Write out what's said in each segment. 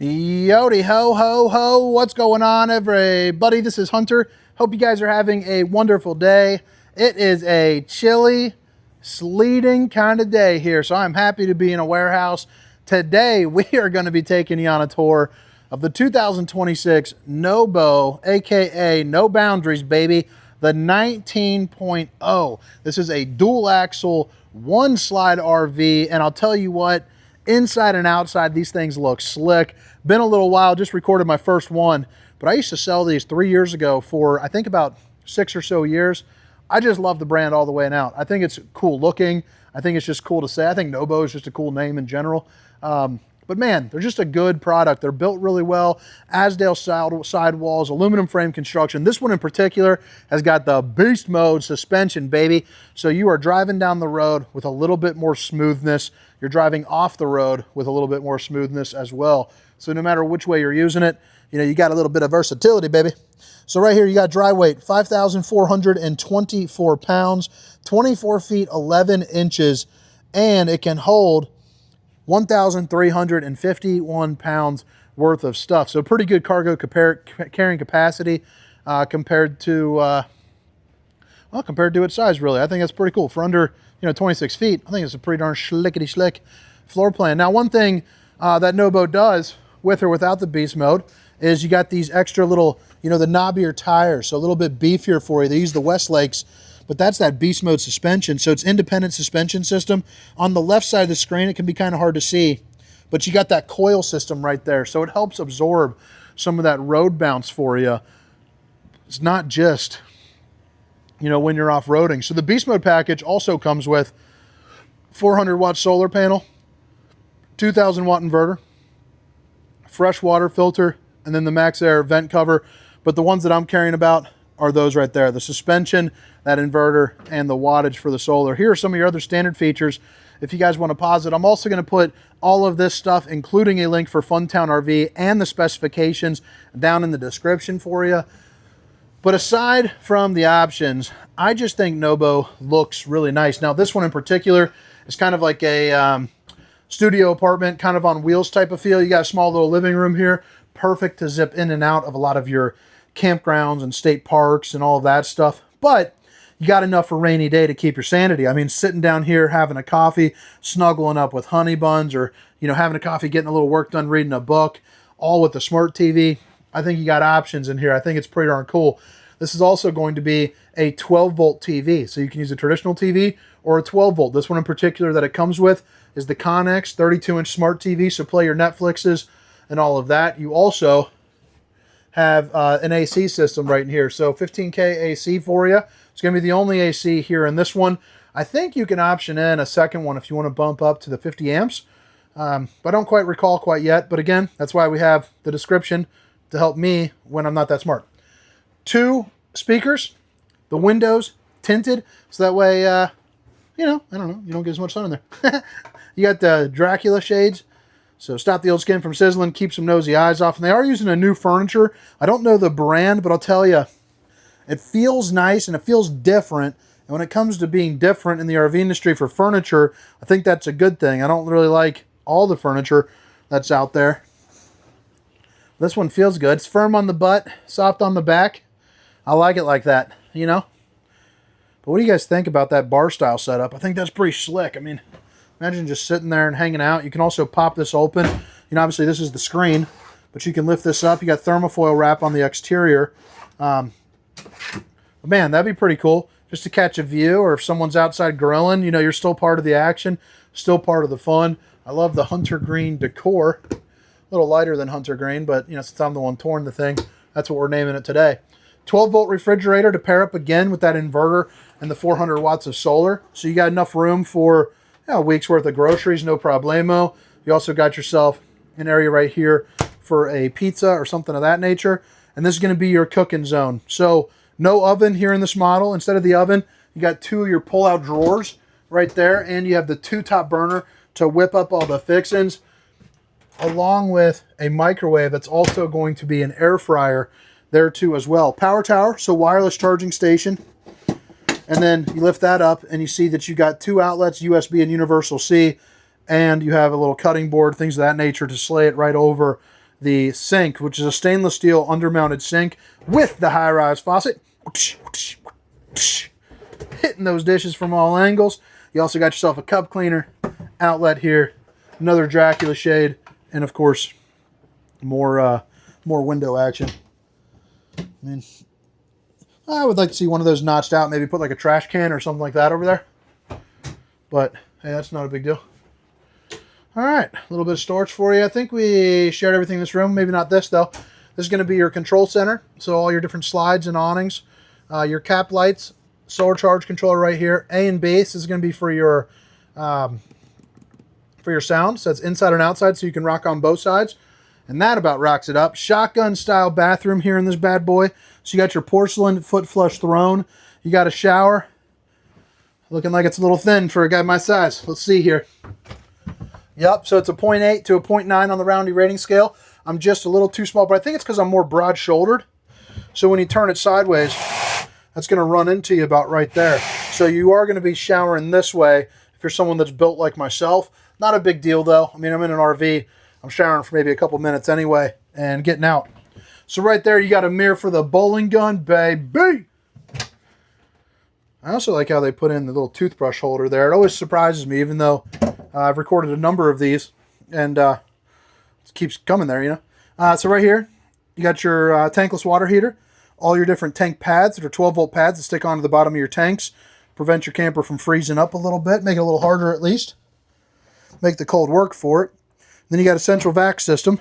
Yodi ho ho ho, what's going on everybody? This is Hunter. Hope you guys are having a wonderful day. It is a chilly, sleeting kind of day here, so I'm happy to be in a warehouse. Today we are going to be taking you on a tour of the 2026 Nobo, aka No Boundaries baby, the 19.0. This is a dual axle, one slide RV, and I'll tell you what, inside and outside, these things look slick. Been a little while, just recorded my first one, but I used to sell these 3 years ago for, I think, about 6 or so years. I just love the brand all the way and out. I think it's cool looking. I think it's just cool to say. I think Nobo is just a cool name in general. But man, they're just a good product. They're built really well. Asdale sidewalls, aluminum frame construction. This one in particular has got the beast mode suspension, baby. So you are driving down the road with a little bit more smoothness. You're driving off the road with a little bit more smoothness as well. So no matter which way you're using it, you know, you got a little bit of versatility, baby. So right here, you got dry weight, 5,424 pounds, 24 feet, 11 inches, and it can hold 1,351 pounds worth of stuff. So pretty good cargo carrying capacity compared to its size, really. I think that's pretty cool. For under 26 feet, I think it's a pretty darn slickety-slick floor plan. Now, one thing that Nobo does, with or without the beast mode, is you got these extra little, the knobbier tires, so a little bit beefier for you. They use the Westlakes, but that's that beast mode suspension. So it's independent suspension system. On the left side of the screen, it can be kind of hard to see, but you got that coil system right there. So it helps absorb some of that road bounce for you. It's not just, when you're off-roading. So the beast mode package also comes with 400 watt solar panel, 2,000 watt inverter, fresh water filter, and then the max air vent cover. But the ones that I'm carrying about are those right there, the suspension, that inverter, and the wattage for the solar. Here are some of your other standard features if you guys want to pause it. I'm also going to put all of this stuff, including a link for Funtown RV and the specifications, down in the description for you. But aside from the options, I just think Nobo looks really nice. Now, this one in particular is kind of like a studio apartment, kind of on wheels type of feel. You got a small little living room here, perfect to zip in and out of a lot of your campgrounds and state parks and all of that stuff. But you got enough for a rainy day to keep your sanity. I mean, sitting down here, having a coffee, snuggling up with honey buns, or, having a coffee, getting a little work done, reading a book, all with the smart TV. I think you got options in here. I think it's pretty darn cool. This is also going to be a 12 volt TV. So you can use a traditional TV or a 12 volt. This one in particular that it comes with is the Connex 32-inch smart TV. So play your Netflixes and all of that. You also have an AC system right in here. So 15K AC for you. It's going to be the only AC here in this one. I think you can option in a second one if you want to bump up to the 50 amps. But I don't quite recall quite yet. But again, that's why we have the description to help me when I'm not that smart. 2 speakers, the windows tinted, so that way, I don't know, you don't get as much sun in there. You got the Dracula shades. So stop the old skin from sizzling, keep some nosy eyes off. And they are using a new furniture. I don't know the brand, but I'll tell you, it feels nice and it feels different. And when it comes to being different in the RV industry for furniture, I think that's a good thing. I don't really like all the furniture that's out there. This one feels good. It's firm on the butt, soft on the back. I like it like that, But what do you guys think about that bar style setup? I think that's pretty slick. I mean, imagine just sitting there and hanging out. You can also pop this open. Obviously this is the screen, but you can lift this up. You got thermofoil wrap on the exterior. But man, that'd be pretty cool just to catch a view, or if someone's outside grilling, you're still part of the action, still part of the fun. I love the hunter green decor. A little lighter than hunter green, but since I'm the one touring the thing, that's what we're naming it today. 12 volt refrigerator to pair up again with that inverter and the 400 watts of solar. So you got enough room for a week's worth of groceries, no problemo. You also got yourself an area right here for a pizza or something of that nature. And this is going to be your cooking zone. So no oven here in this model. Instead of the oven, you got 2 of your pull-out drawers right there. And you have the 2 top burner to whip up all the fixings, along with a microwave that's also going to be an air fryer there too as well. Power tower, so wireless charging station. And then you lift that up and you see that you got 2 outlets, USB and universal C, and you have a little cutting board, things of that nature to slay it right over the sink, which is a stainless steel undermounted sink with the high-rise faucet. Hitting those dishes from all angles. You also got yourself a cup cleaner outlet here, another Dracula shade, and of course, more window action. I mean, I would like to see one of those notched out, maybe put like a trash can or something like that over there. But hey, that's not a big deal. All right, a little bit of storage for you. I think we shared everything in this room. Maybe not this, though. This is going to be your control center. So all your different slides and awnings. Your cap lights, solar charge controller right here. A and B, this is going to be for your sound. So it's inside and outside, so you can rock on both sides. And that about rocks it up. Shotgun-style bathroom here in this bad boy. So you got your porcelain foot flush throne. You got a shower. Looking like it's a little thin for a guy my size. Let's see here. Yep, so it's a 0.8 to a 0.9 on the Roundy rating scale. I'm just a little too small, but I think it's because I'm more broad-shouldered. So when you turn it sideways, that's going to run into you about right there. So you are going to be showering this way if you're someone that's built like myself. Not a big deal, though. I mean, I'm in an RV. I'm showering for maybe a couple minutes anyway and getting out. So right there, you got a mirror for the bowling gun, baby. I also like how they put in the little toothbrush holder there. It always surprises me, even though I've recorded a number of these, and it keeps coming there, you know. So right here, you got your tankless water heater, all your different tank pads that are 12-volt pads that stick onto the bottom of your tanks, prevent your camper from freezing up a little bit, make it a little harder at least, make the cold work for it. Then you got a central vac system.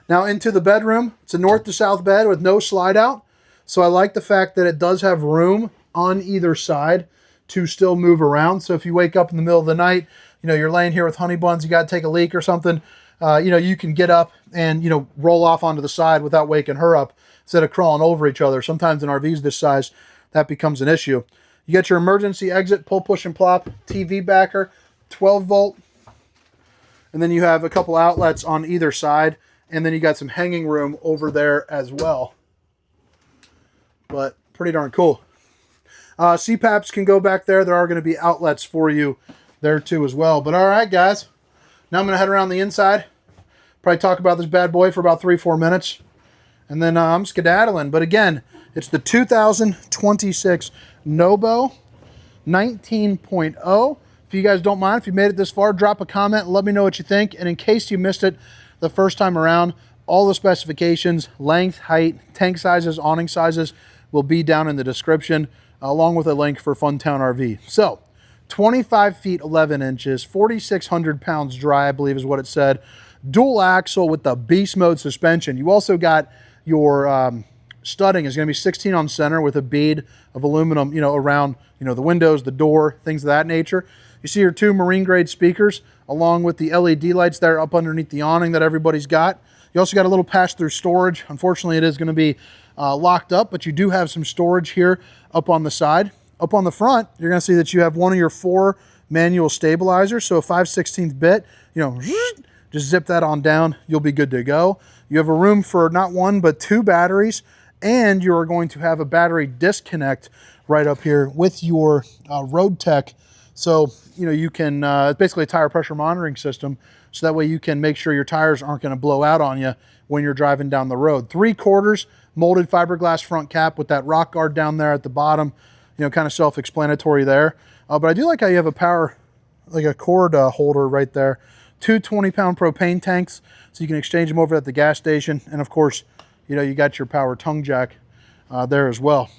Now into the bedroom, it's a north to south bed with no slide out. So I like the fact that it does have room on either side to still move around. So if you wake up in the middle of the night, you know, you're laying here with honey buns, you got to take a leak or something, you know, you can get up and, you know, roll off onto the side without waking her up instead of crawling over each other. Sometimes in RVs this size, that becomes an issue. You get your emergency exit, pull, push, and plop, TV backer, 12 volt. And then you have a couple outlets on either side. And then you got some hanging room over there as well. But pretty darn cool. CPAPs can go back there. There are going to be outlets for you there too as well. But all right, guys. Now I'm going to head around the inside. Probably talk about this bad boy for about 3-4 minutes. And then I'm skedaddling. But again, it's the 2026 Nobo 19.0. If you guys don't mind, if you made it this far, drop a comment and let me know what you think. And in case you missed it the first time around, all the specifications, length, height, tank sizes, awning sizes will be down in the description, along with a link for Funtown RV. So, 25 feet 11 inches, 4,600 pounds dry, I believe is what it said. Dual axle with the beast mode suspension. You also got your studding is going to be 16 on center with a bead of aluminum, you know, around, you know, the windows, the door, things of that nature. You see your 2 marine grade speakers along with the LED lights there up underneath the awning that everybody's got. You also got a little pass-through storage. Unfortunately, it is going to be locked up, but you do have some storage here up on the side. Up on the front, you're going to see that you have one of your 4 manual stabilizers. So a 5/16 bit, you know, just zip that on down. You'll be good to go. You have a room for not 1, but 2 batteries, and you're going to have a battery disconnect right up here with your Road Tech. So, you know, you can, it's basically a tire pressure monitoring system. So that way you can make sure your tires aren't going to blow out on you when you're driving down the road. 3/4 molded fiberglass front cap with that rock guard down there at the bottom. You know, kind of self-explanatory there. But I do like how you have a power, like a cord holder right there. 2 20-pound propane tanks, so you can exchange them over at the gas station. And of course, you know, you got your power tongue jack there as well.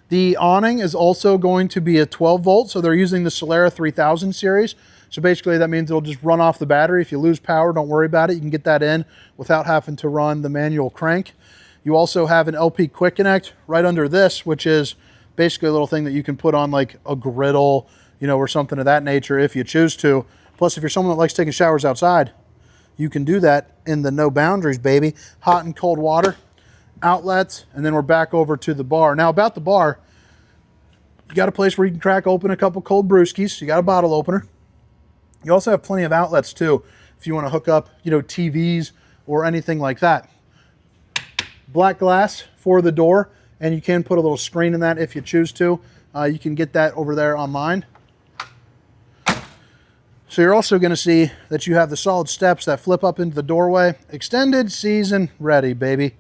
The awning is also going to be a 12 volt, so they're using the Solera 3000 series. So basically that means it'll just run off the battery. If you lose power, don't worry about it. You can get that in without having to run the manual crank. You also have an LP Quick Connect right under this, which is basically a little thing that you can put on like a griddle, you know, or something of that nature if you choose to. Plus, if you're someone that likes taking showers outside, you can do that in the no boundaries, baby. Hot and cold water, outlets, and then we're back over to the bar. Now about the bar, you got a place where you can crack open a couple cold brewskis. You got a bottle opener. You also have plenty of outlets too, if you want to hook up, you know, TVs or anything like that. Black glass for the door, and you can put a little screen in that if you choose to. You can get that over there online. So you're also going to see that you have the solid steps that flip up into the doorway. Extended season ready, baby.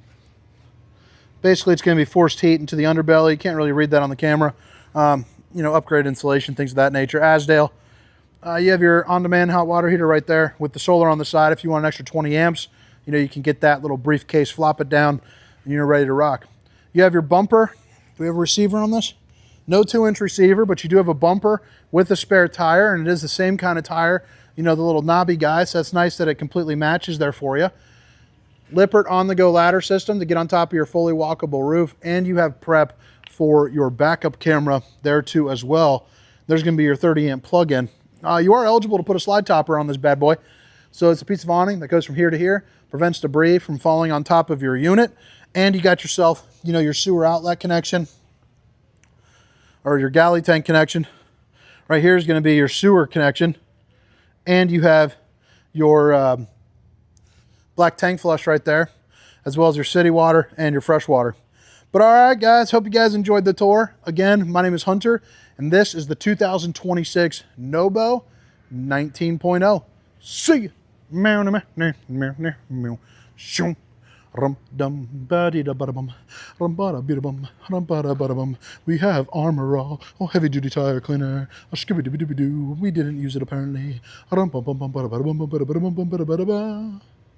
Basically, it's going to be forced heat into the underbelly. You can't really read that on the camera. You know, upgrade insulation, things of that nature. Asdale. You have your on-demand hot water heater right there with the solar on the side. If you want an extra 20 amps, you know, you can get that little briefcase, flop it down, and you're ready to rock. You have your bumper. Do we have a receiver on this? No 2-inch receiver, but you do have a bumper with a spare tire, and it is the same kind of tire, you know, the little knobby guy, so that's nice that it completely matches there for you. Lippert on-the-go ladder system to get on top of your fully walkable roof, and you have prep for your backup camera there too as well. There's going to be your 30-amp plug-in. You are eligible to put a slide topper on this bad boy. So it's a piece of awning that goes from here to here, prevents debris from falling on top of your unit, and you got yourself, you know, your sewer outlet connection, or your galley tank connection. Right here is going to be your sewer connection, and you have your black tank flush right there, as well as your city water and your fresh water. But all right, guys, hope you guys enjoyed the tour. Again, my name is Hunter, and this is the 2026 Nobo 19.0. See ya. We have Armor All, heavy duty tire cleaner. We didn't use it apparently.